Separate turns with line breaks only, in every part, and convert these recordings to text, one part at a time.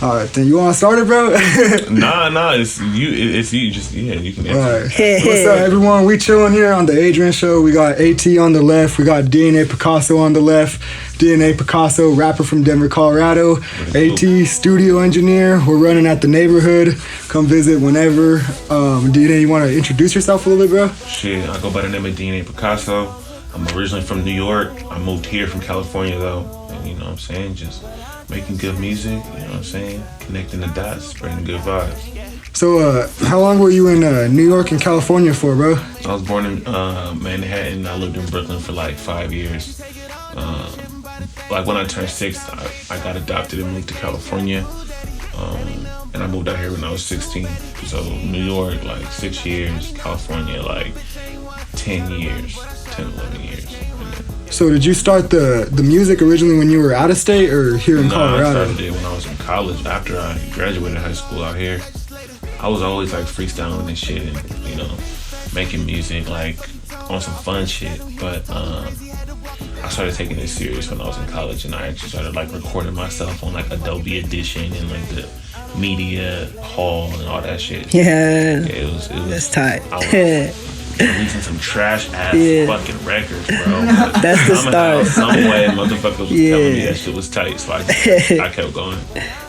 All right, then you want to start it, bro?
Nah, it's you. It's you. Just you can answer.
All right. What's up, everyone? We chilling here on the Adrian Show. We got AT on the left. We got DNA Picasso on the left. DNA Picasso, rapper from Denver, Colorado. AT, studio engineer. We're running at the neighborhood. Come visit whenever. DNA, you want to introduce yourself a little bit, bro?
Shit, I go by the name of DNA Picasso. I'm originally from New York. I moved here from California though, and you know what I'm saying, just making good music, you know what I'm saying, connecting the dots, spreading good vibes.
So, how long were you in New York and California for, bro?
I was born in Manhattan. I lived in Brooklyn for like 5 years. Like when I turned 6, I got adopted and moved to California. And I moved out here when I was 16. So New York, like 6 years. California, like 10 years, 10, 11 years.
So did you start the music originally when you were out of state or here in Colorado?
I started it when I was in college. After I graduated high school out here, I was always like freestyling and shit and, you know, making music like on some fun shit. But I started taking it serious when I was in college, and I actually started like recording myself on like Adobe Audition and like the Media Hall and all that shit.
Yeah,
it was
that's tight.
Releasing some trash ass fucking records, bro.
That's the start.
Some way motherfuckers was telling me that shit was tight, so I kept going.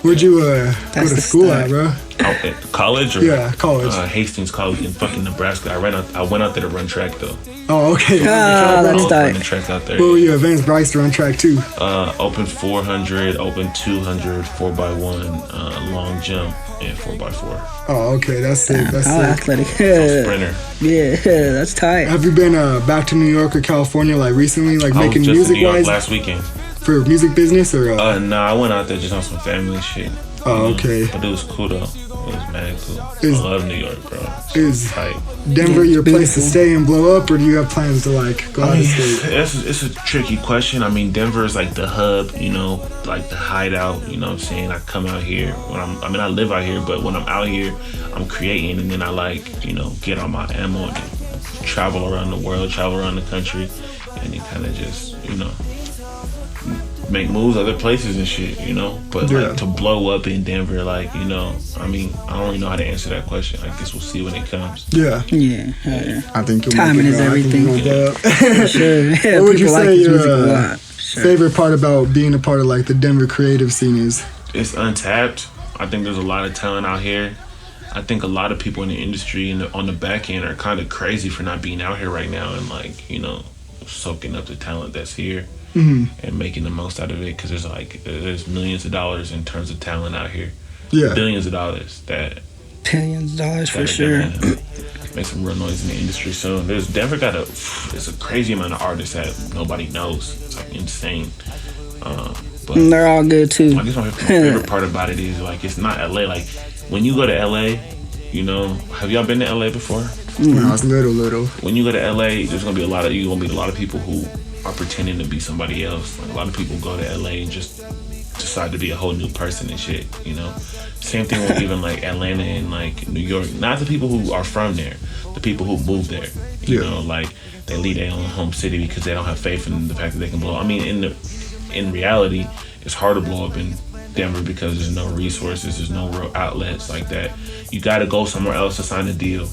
Where'd you go to school at, bro?
Out at college? Or,
yeah, college.
Hastings College in fucking Nebraska. I went out there to run track though.
Oh, okay.
That's tight.
Track out there.
What were you, Advanced Bryce to run track too?
Open 400, open 200, 4x1, long jump, and 4x4.
Oh, okay, that's it. That's it.
Athletic.
Sprinter.
Yeah, that's tight.
Have you been back to New York or California like recently, like
I
making
was just
music
in New York
wise?
last weekend.
For music business or?
Nah, I went out there just on some family shit.
Oh, okay.
But it was cool though. It was mad cool. I love New York, bro.
Is
tight.
Denver your place to stay and blow up, or do you have plans to like go out of state?
It's a tricky question. I mean, Denver is like the hub, you know, like the hideout. You know what I'm saying? I come out here when I live out here, but when I'm out here, I'm creating, and then I like, you know, get on my ammo and travel around the world, travel around the country, and then kind of just, you know, make moves other places and shit, you know. But like to blow up in Denver, like, you know, I mean, I don't really know how to answer that question. I guess we'll see when it comes.
Yeah.
I think
timing is everything. For sure. Yeah,
what would you say your favorite part about being a part of like the Denver creative scene is?
It's untapped. I think there's a lot of talent out here. I think a lot of people in the industry and on the back end are kind of crazy for not being out here right now and like, you know, soaking up the talent that's here. Mm-hmm. And making the most out of it, because there's millions of dollars in terms of talent out here.
Yeah,
billions of dollars
billions of dollars for sure.
Make some real noise in the industry. So Denver there's a crazy amount of artists that nobody knows. It's like insane. But
they're all good too.
I guess my favorite part about it is like it's not LA. Like when you go to LA, you know, have y'all been to LA before?
When I was little.
When you go to LA, there's gonna be a lot of people who are pretending to be somebody else. Like a lot of people go to LA and just decide to be a whole new person and shit, you know. Same thing with even like Atlanta and like New York. Not the people who are from there, the people who move there. You know, like they leave their own home city because they don't have faith in the fact that they can blow. I mean, in reality, it's hard to blow up in Denver because there's no resources, there's no real outlets like that. You got to go somewhere else to sign a deal,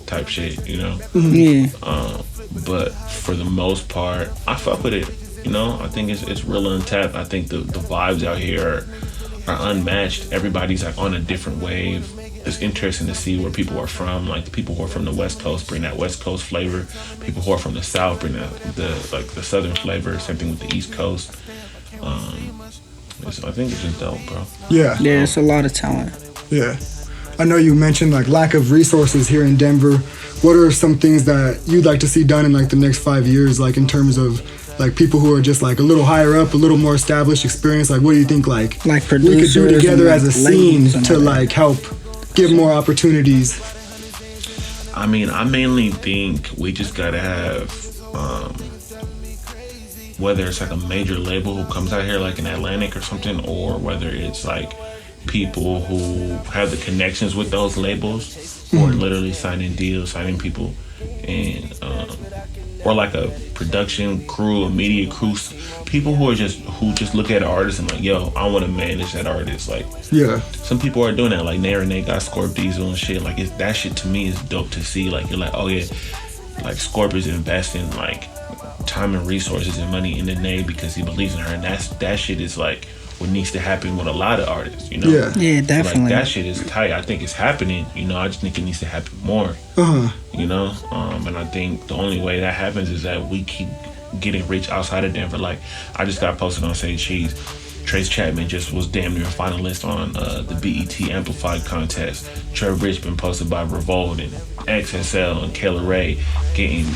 type shit, you know.
Yeah.
But for the most part, I fuck with it. You know, I think it's real untapped. I think the vibes out here are unmatched. Everybody's like on a different wave. It's interesting to see where people are from. Like the people who are from the West Coast bring that West Coast flavor. People who are from the South bring the Southern flavor. Same thing with the East Coast. I think it's just dope, bro.
Yeah,
it's a lot of talent.
Yeah. I know you mentioned like lack of resources here in Denver. What are some things that you'd like to see done in like the next 5 years, like in terms of like people who are just like a little higher up, a little more established experience? Like what do you think like
producers
we could do together as a scene to like help give more opportunities?
I mean, I mainly think we just gotta have whether it's like a major label who comes out here like an Atlantic or something, or whether it's like people who have the connections with those labels who are literally signing deals, signing people, and or like a production crew, a media crew, people who just look at an artist and like, yo, I want to manage that artist. Like,
Yeah.
some people are doing that. Like Nair and they got Scorp Diesel and shit. Like that shit to me is dope to see. Like you're like, oh yeah, like Scorp is investing like time and resources and money in the Nay because he believes in her, and that shit is like what needs to happen with a lot of artists, you know?
Yeah.
Yeah,
So,
definitely.
like, that shit is tight. I think it's happening, you know. I just think it needs to happen more, you know. And I think the only way that happens is that we keep getting rich outside of Denver. Like I just got posted on Say Cheese. Trace Chapman just was damn near a finalist on the BET Amplified contest. Trevor Rich been posted by Revolt and XSL and Kayla Ray getting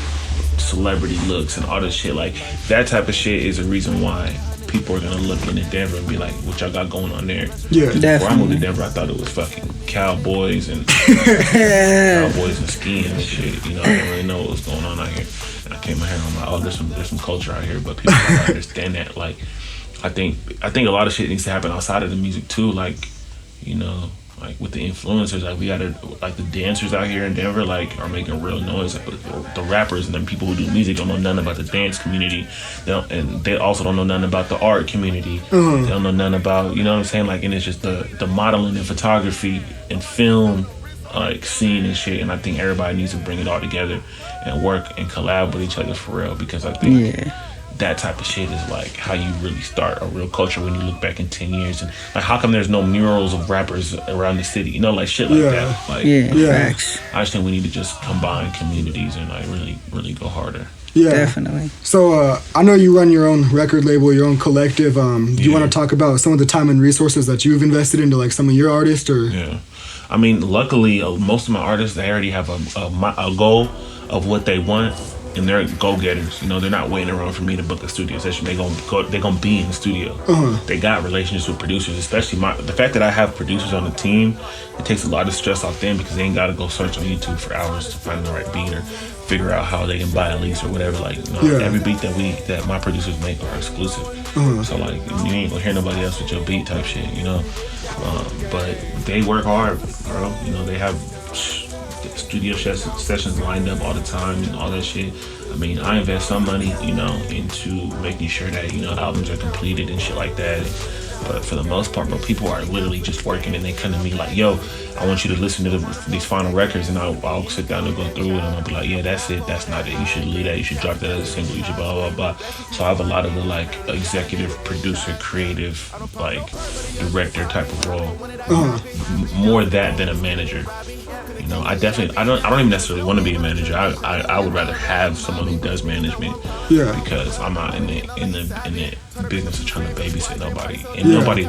celebrity looks and all this shit. Like that type of shit is a reason why people are gonna look into Denver and be like, what y'all got going on there?
Yeah.
Before I moved to
Definitely.
Denver, I thought it was fucking cowboys and cowboys and skiing and shit. You know, I didn't really know what was going on out here. And I came out here and I'm like, oh, there's some culture out here, but people don't understand that. Like, I think a lot of shit needs to happen outside of the music too. Like, you know, like with the influencers, like we gotta, like the dancers out here in Denver, like are making real noise. Like, the rappers and the people who do music don't know nothing about the dance community. And they also don't know nothing about the art community. They don't know nothing about, you know what I'm saying? Like, and it's just the modeling and photography and film, like scene and shit. And I think everybody needs to bring it all together and work and collab with each other for real, because I think that type of shit is like how you really start a real culture when you look back in 10 years. And like, how come there's no murals of rappers around the city? You know, like shit like that. Like,
Yeah.
Facts.
I just think we need to just combine communities and like really go harder.
Yeah.
Definitely.
So I know you run your own record label, your own collective. Do you want
Yeah.
to talk about some of the time and resources that you've invested into like some of your artists? Or
Yeah. I mean, luckily, most of my artists, they already have a goal of what they want, and they're go-getters. You know, they're not waiting around for me to book a studio session. They're gonna be in the studio. They got relationships with producers, especially the fact that I have producers on the team. It takes a lot of stress off them because they ain't gotta go search on YouTube for hours to find the right beat or figure out how they can buy a lease or whatever. Like, you know, every beat that my producers make are exclusive. So like, you ain't gonna hear nobody else with your beat type shit, you know. But they work hard, bro. You know, they have studio sessions lined up all the time and all that shit. I mean, I invest some money, you know, into making sure that, you know, albums are completed and shit like that. But for the most part, bro, people are literally just working, and they come to me like, yo, I want you to listen to these final records, and I'll sit down and go through it, and I'll be like, yeah, that's it, that's not it, you should leave that, you should drop that as a single, you should blah, blah, blah. So I have a lot of the like executive producer, creative, like director type of role. More that than a manager. You know, I don't even necessarily want to be a manager. I would rather have someone who does management.
Yeah.
Because I'm not in the business of trying to babysit nobody, and nobody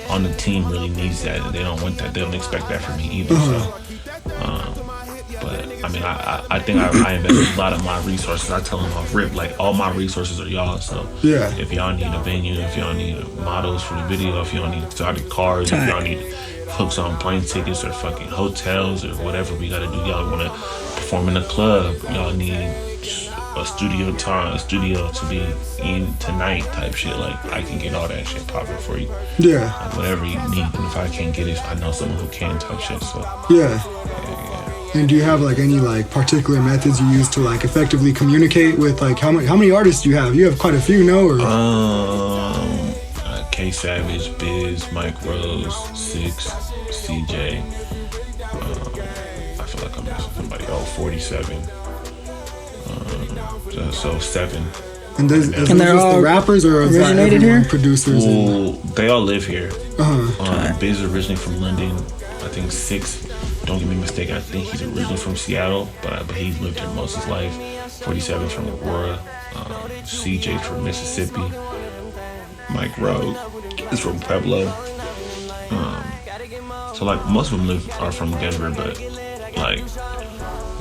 on the team really needs that. And they don't want that. They don't expect that from me either. So, but I mean, I think I invest a lot of my resources. I tell them off rip, like all my resources are y'all. So if y'all need a venue, if y'all need models for the video, if y'all need exotic cars, if y'all need hooks on plane tickets or fucking hotels or whatever we gotta do, y'all wanna perform in a club, y'all need a studio to be in tonight type shit, like I can get all that shit popping for you. Like whatever you need, and if I can't get it, I know someone who can type shit. So
And do you have like any like particular methods you use to like effectively communicate with like how many artists do you have? You have quite a few, no? Or
K Savage, Biz, Mike Rose, Six, CJ. I feel like I'm missing somebody. 47. So 7.
And they're
they're
just
all
the rappers, or is that
originated
everyone,
here?
producers?
Well, they all live here. Biz is originally from London. I think 6, don't get me mistaken, I think he's originally from Seattle, but he's lived here most of his life. 47 from Aurora. CJ from Mississippi. Mike Rose is from Pueblo. So like most of them are from Denver, but like,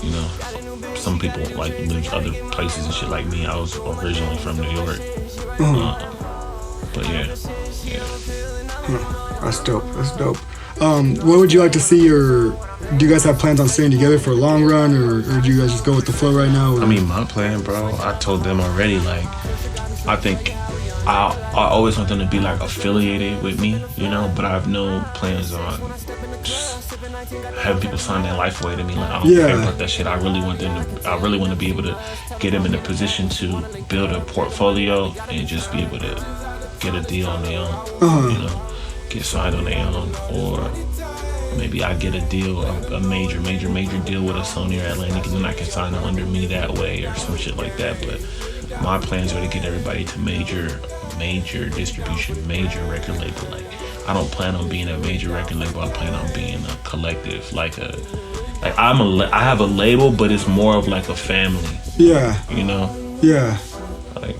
you know, some people like live other places and shit like me. I was originally from New York. But yeah.
That's dope. What would you like to see, or do you guys have plans on staying together for a long run, or do you guys just go with the flow right now? Or?
I mean, my plan, bro, I told them already, like, I think I always want them to be like affiliated with me, you know, but I have no plans on just having people sign their life away to me. Like I don't care about that shit. I really want to be able to get them in a position to build a portfolio and just be able to get a deal on their own, you know, get signed on their own, or maybe I get a deal, a major deal with a Sony or Atlantic, and then I can sign them under me that way or some shit like that. But my plans are to get everybody to major distribution, major record label. Like I don't plan on being a major record label. I plan on being a collective, I have a label, but it's more of like a family. Yeah. You know.
Yeah.
Like.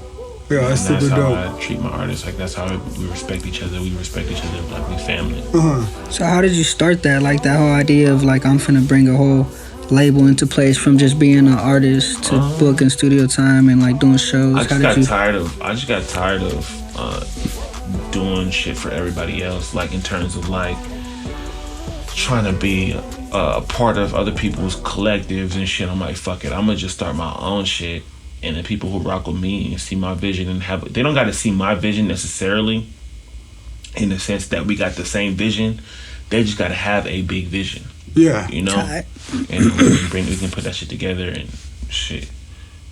Yeah, that's super
how
dope.
I treat my artists. Like that's how we respect each other. We respect each other like we family.
So how did you start that? Like that whole idea of like I'm finna bring a whole label into place from just being an artist to booking studio time and like doing shows.
I just got tired of doing shit for everybody else. Like in terms of like trying to be a part of other people's collectives and shit. I'm like, fuck it. I'm gonna just start my own shit. And the people who rock with me and see my vision and they don't got to see my vision necessarily in the sense that we got the same vision. They just got to have a big vision. Yeah. You know? And we can put that shit together and shit.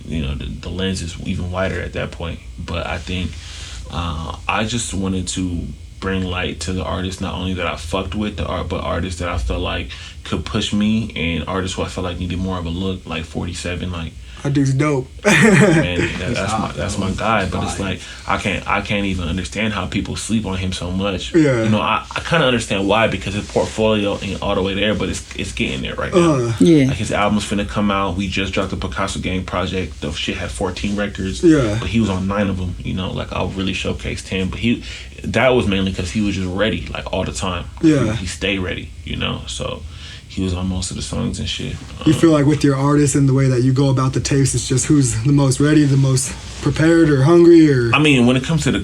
You know, the lens is even wider at that point. But I think I just wanted to bring light to the artists, not only that I fucked with, but artists that I felt like could push me, and artists who I felt like needed more of a look, like 47, like
that dude's dope.
Man, that's my guy. But it's like I can't even understand how people sleep on him so much. Yeah. You know, I kind of understand why, because his portfolio ain't all the way there, but it's getting there right now. Yeah. Like his album's finna come out. We just dropped the Picasso Gang project. The shit had 14 records. Yeah. But he was on 9 of them. You know, like I really showcased him. But that was mainly because he was just ready, like all the time. Yeah. He stayed ready. You know, so. He was on most of the songs and shit.
You feel like with your artists and the way that you go about the tapes, it's just who's the most ready, the most prepared or hungry, or?
I mean, when it comes to the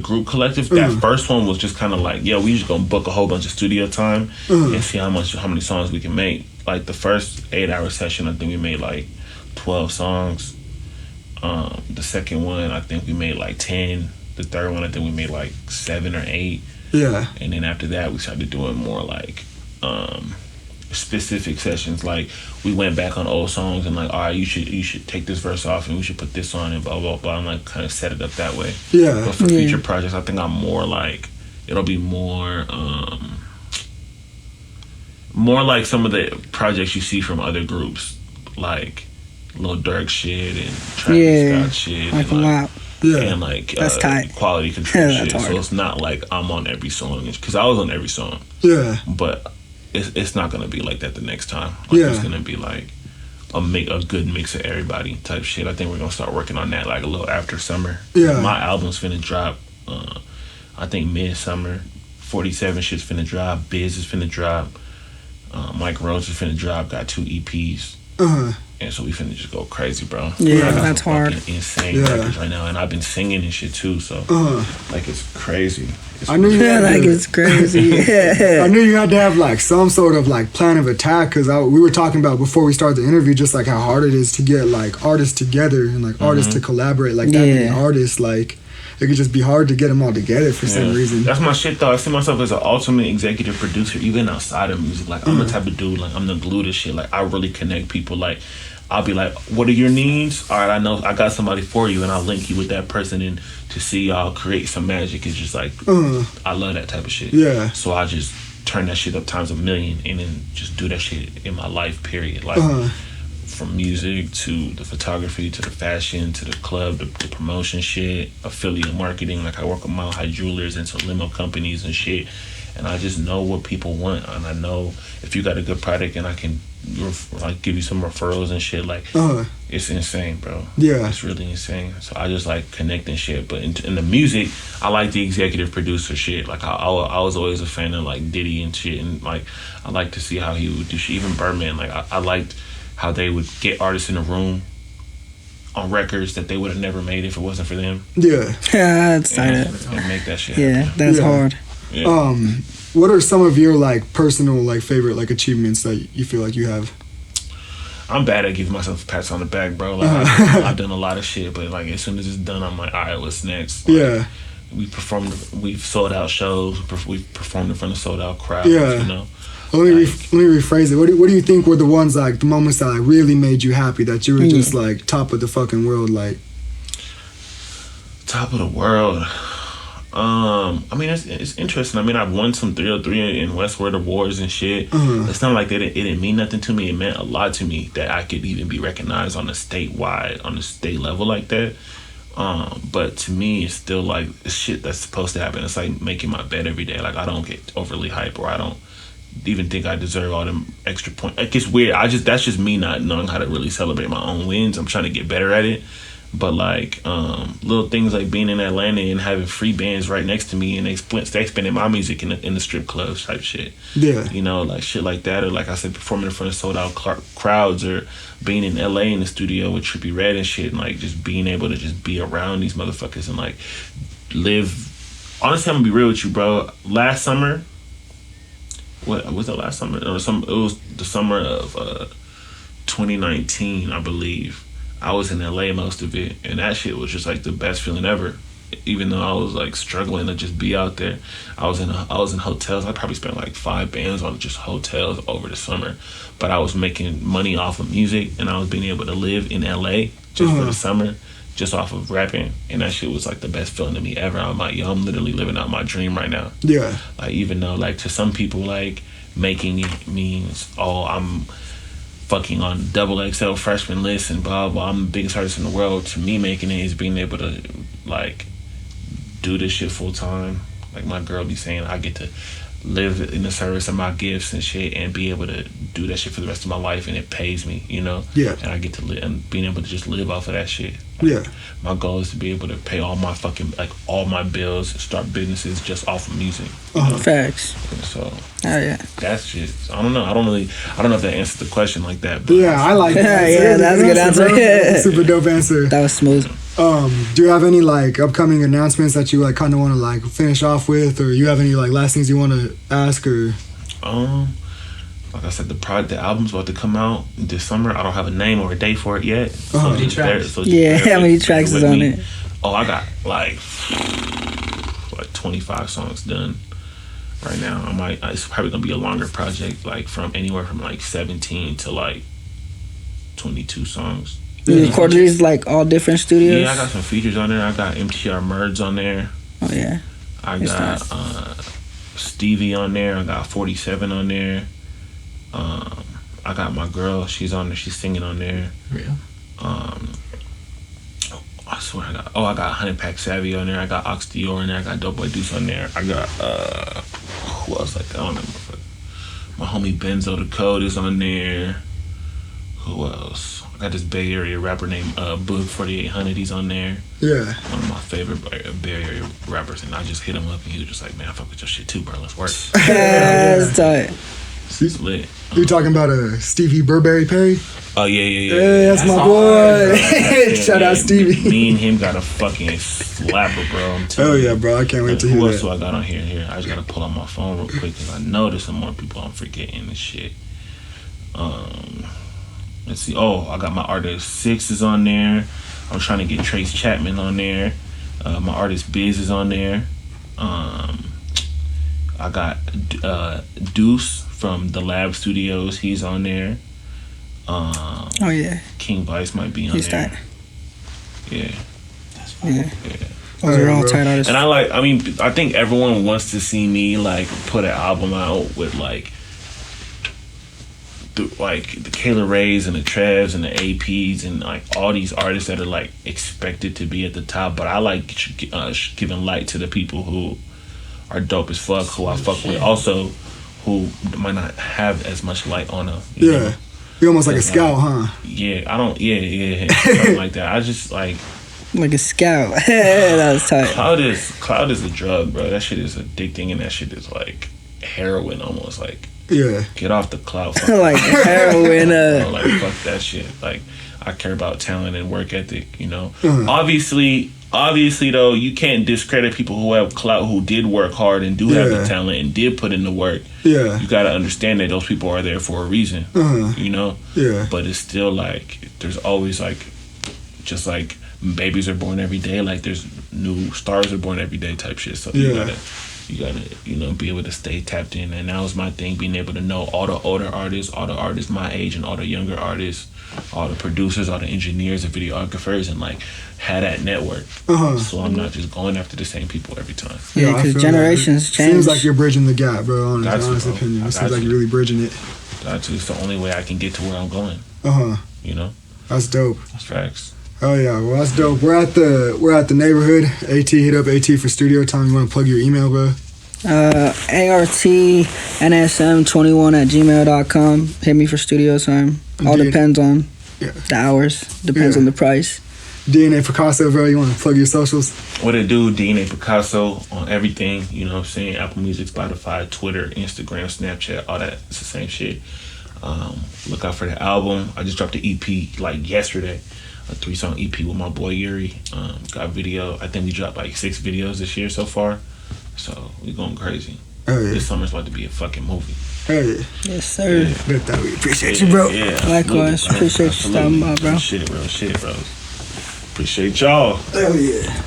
group collective, that first one was just kind of like, we just gonna book a whole bunch of studio time and see how many songs we can make. Like the first 8-hour session, I think we made like 12 songs. The second one, I think we made like 10. The third one, I think we made like 7 or 8. Yeah. And then after that, we started doing more like specific sessions. Like we went back on old songs and like, all right, you should take this verse off and we should put this on and blah blah blah, and like kind of set it up that way. Yeah. But for future projects, I think I'm more like, it'll be more like some of the projects you see from other groups, like Lil Durk shit and Travis Scott shit, like and like, and like
that's tight.
Quality control shit. Hard. So it's not like I'm on every song, because I was on every song. Yeah. But it's not gonna be like that the next time. Like it's gonna be like a good mix of everybody type shit. I think we're gonna start working on that like a little after summer. Yeah. My album's finna drop. I think midsummer. 47 shit's finna drop. Biz is finna drop. Mike Rose is finna drop. Got 2 EPs. And so we finna just go crazy, bro.
Yeah, that's hard.
Insane records right now, and I've been singing and shit too. So like it's crazy.
I knew you had
it's crazy.
I knew you had to have like some sort of like plan of attack, because we were talking about before we started the interview just like how hard it is to get like artists together and like artists to collaborate, like that many artists. Like it could just be hard to get them all together for some reason.
That's my shit though. I see myself as an ultimate executive producer, even outside of music. Like I'm the type of dude, like I'm the glue to shit. Like I really connect people. Like I'll be like, what are your needs? All right, I know I got somebody for you, and I'll link you with that person, and to see y'all create some magic is just like, I love that type of shit. Yeah. So I just turn that shit up times 1,000,000 and then just do that shit in my life, period. Like from music to the photography to the fashion to the club, the promotion shit, affiliate marketing. Like I work with Mile High Jewelers and some limo companies and shit. And I just know what people want, and I know if you got a good product and I can like give you some referrals and shit, like it's insane, bro. Yeah, it's really insane. So I just like connecting shit. But in the music, I like the executive producer shit. Like I was always a fan of like Diddy and shit, and like I like to see how he would do shit. Even Birdman, like I liked how they would get artists in a room on records that they would have never made if it wasn't for them.
Yeah, that's tight.
And make that shit.
Yeah,
happen.
that's hard.
Yeah.
What are some of your like personal like favorite like achievements that you feel like you have?
I'm bad at giving myself pats on the back, bro. Like I've done a lot of shit, but like as soon as it's done, I'm like, all right, what's next? Like,
Yeah.
We've sold out shows. We've performed in front of sold out crowds.
Yeah.
You know.
Let me rephrase it. What do you think were the ones, like, the moments that, like, really made you happy, that you were just, like, top of the fucking world, like?
Top of the world. I mean, it's interesting. I mean, I've won some 303 and Westward awards and shit. It's not like it didn't mean nothing to me. It meant a lot to me that I could even be recognized on a state level like that. But to me, it's still like shit that's supposed to happen. It's like making my bed every day. Like, I don't get overly hype, or I don't even think I deserve all them extra points. Like, it's weird. That's just me not knowing how to really celebrate my own wins. I'm trying to get better at it. But like little things like being in Atlanta and having free bands right next to me, and they spinning my music in the strip clubs type shit.
Yeah.
You know, like shit like that, or like I said, performing in front of sold out crowds, or being in LA in the studio with Trippie Redd and shit, and like just being able to just be around these motherfuckers and like live. Honestly, I'm gonna be real with you, bro. Last summer, what was it? Last summer or it was the summer of 2019, I believe. I was in LA most of it, and that shit was just like the best feeling ever. Even though I was like struggling to just be out there, I was in hotels. I probably spent like 5 bands on just hotels over the summer, but I was making money off of music, and I was being able to live in LA just for the summer, just off of rapping, and that shit was like the best feeling to me ever. I'm like, yo, I'm literally living out my dream right now.
Yeah.
Like, even though like to some people like making it means, oh, I'm fucking on XXL freshman list and blah blah, I'm the biggest artist in the world. To me, making it is being able to like do this shit full time. Like my girl be saying, I get to live in the service of my gifts and shit, and be able to do that shit for the rest of my life, and it pays me, you know.
Yeah.
And I get to live, and being able to just live off of that shit. Like,
Yeah.
my goal is to be able to pay all my fucking all my bills, start businesses just off of music. You know?
Facts.
So.
Oh yeah.
That's just, I don't know. I don't know if that answers the question like that.
But yeah, I like that.
Yeah, that's a good answer.
That's a super dope answer.
That was smooth.
Do you have any like upcoming announcements that you like kind of want to like finish off with, or you have any like last things you want to ask, or?
Like I said, the album's about to come out this summer. I don't have a name or a date for it yet. So
How
many tracks?
how
many tracks is on it?
Oh, I got like 25 songs done right now. It's probably gonna be a longer project, like from anywhere from like 17 to like 22 songs.
You record these like all different studios?
Yeah, I got some features on there. I got MTR Merds on there.
Oh yeah.
I got Stevie on there. I got 47 on there. I got my girl. She's on there. She's singing on there.
Yeah.
I swear I got 100 Pack Savvy on there. I got Ox Dior on there. I got Dope Boy Deuce on there. I got who else like that? I don't remember. My homie Benzo the Code is on there. Who else? I got this Bay Area rapper named Boog 4800. He's on there.
Yeah.
One of my favorite Bay Area rappers, and I just hit him up, and he was just like, "Man, I fuck with your shit too, bro. Let's work."
That's tight.
It's lit.
You talking about Stevie Burberry Perry?
Oh yeah.
Hey, that's my boy. Shout out Stevie.
Me and him got a fucking slapper, bro. I'm telling
Oh
you.
yeah, bro. I can't wait to hear
Who else do
that.
I got on here? I just gotta pull out my phone real quick, because I know there's some more people I'm forgetting and shit. Let's see. Oh, I got my artist Six is on there. I'm trying to get Trace Chapman on there. My artist Biz is on there. I got Deuce from the Lab Studios. He's on there.
Oh yeah.
King Vice might be on
He's
there.
tight.
Yeah.
Yeah. Those are all tight artists.
And I think everyone wants to see me like put an album out with like the Kayla Rays and the Trevs and the APs and like all these artists that are like expected to be at the top. But I like giving light to the people who are dope as fuck, who I fuck with, also who might not have as much light on them. You know?
You're almost like a scout, huh?
Yeah, I don't. Yeah, something like that. I just like
a scout. That was tight.
Cloud is a drug, bro. That shit is addicting, and that shit is like heroin almost. Like,
Yeah.
get off the cloud.
Like heroin.
Like, fuck that shit. Like, I care about talent and work ethic. You know, obviously though, you can't discredit people who have clout, who did work hard and do have the talent and did put in the work.
Yeah,
you gotta understand that those people are there for a reason. You know.
Yeah.
But it's still like there's always like, just like babies are born every day. Like there's new stars are born every day type shit. So you gotta, you know, be able to stay tapped in. And that was my thing, being able to know all the older artists, all the artists my age, and all the younger artists, all the producers, all the engineers and videographers, and like had that network. So I'm not just going after the same people every time.
Yeah, because generations change.
Seems like you're bridging the gap, bro. Honest opinion. It seems like you're really bridging it.
It's the only way I can get to where I'm going. You know.
That's dope.
That's facts.
Oh yeah, well that's dope. We're at the neighborhood. AT, hit up AT for studio time. You want to plug your email, bro?
artnsm21@gmail.com. Hit me for studio time. All depends on the hours. Depends on the price.
DNA Picasso, bro. You want to plug your socials?
What it do? DNA Picasso on everything. You know what I'm saying? Apple Music, Spotify, Twitter, Instagram, Snapchat, all that. It's the same shit. Look out for the album. I just dropped the EP like yesterday. A 3-song EP with my boy Yuri. Got video. I think we dropped like 6 videos this year so far. So we going crazy.
Oh yeah.
This summer's about to be a fucking movie.
Oh yeah.
Yes, sir.
Yeah. We appreciate you, bro.
Yeah.
Likewise. Appreciate you stopping by, bro.
Shit, bro. Appreciate y'all.
Hell yeah.